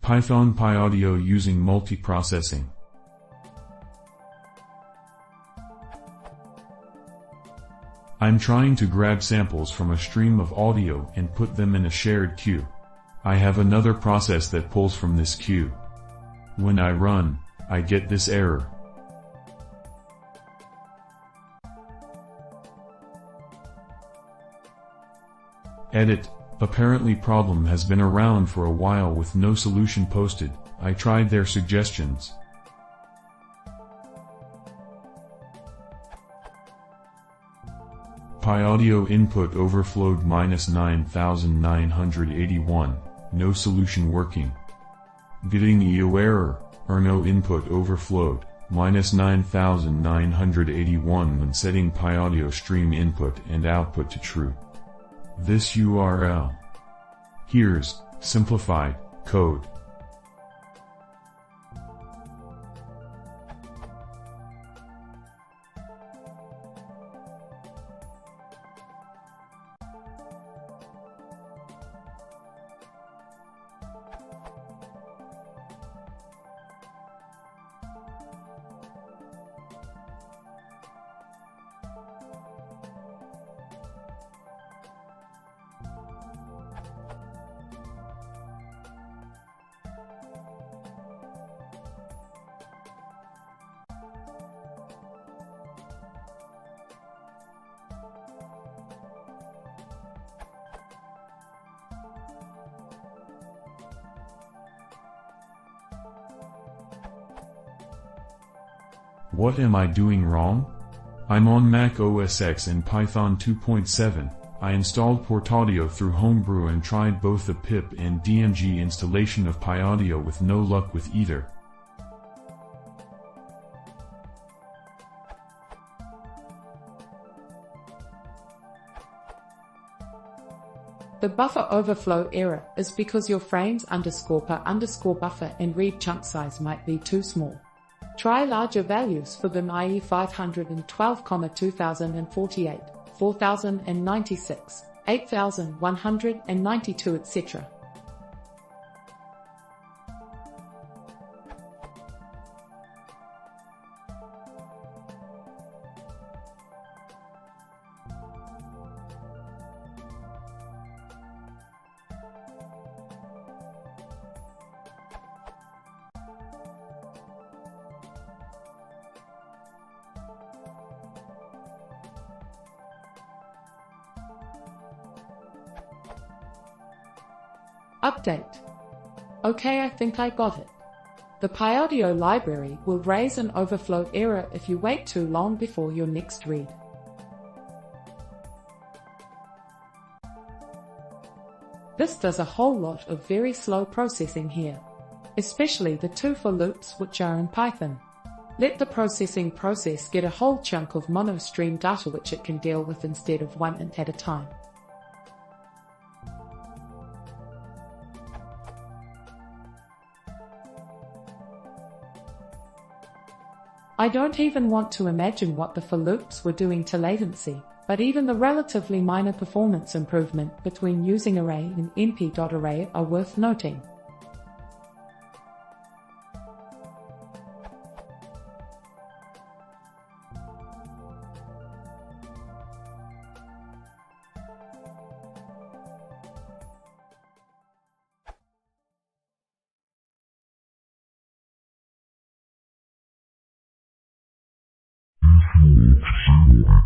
Python pyaudio using multiprocessing. I'm trying to grab samples from a stream of audio and put them in a shared queue. I have another process that pulls from this queue. When I run, I get this error. Edit. Apparently problem has been around for a while with no solution posted. I tried their suggestions. Pyaudio input overflowed -9981, no solution working. Getting EO error, or no input overflowed, -9981 when setting pyaudio stream input and output to true. This URL. Here's simplified code. What am I doing wrong? I'm on Mac OS X and Python 2.7. I installed Pyaudio through Homebrew and tried both the pip and DMG installation of pyaudio with no luck with either. The buffer overflow error is because your frames_per_buffer and read chunk size might be too small. Try larger values for them, i.e. 512, 2048, 4096, 8192, etc. Update. Okay, I think I got it. The pyaudio library will raise an overflow error if you wait too long before your next read. This does a whole lot of very slow processing here, especially the two for loops which are in Python. Let the processing process get a whole chunk of monostream data which it can deal with instead of one int at a time. I don't even want to imagine what the for loops were doing to latency, but even the relatively minor performance improvement between using array and np.array are worth noting. If you want to see more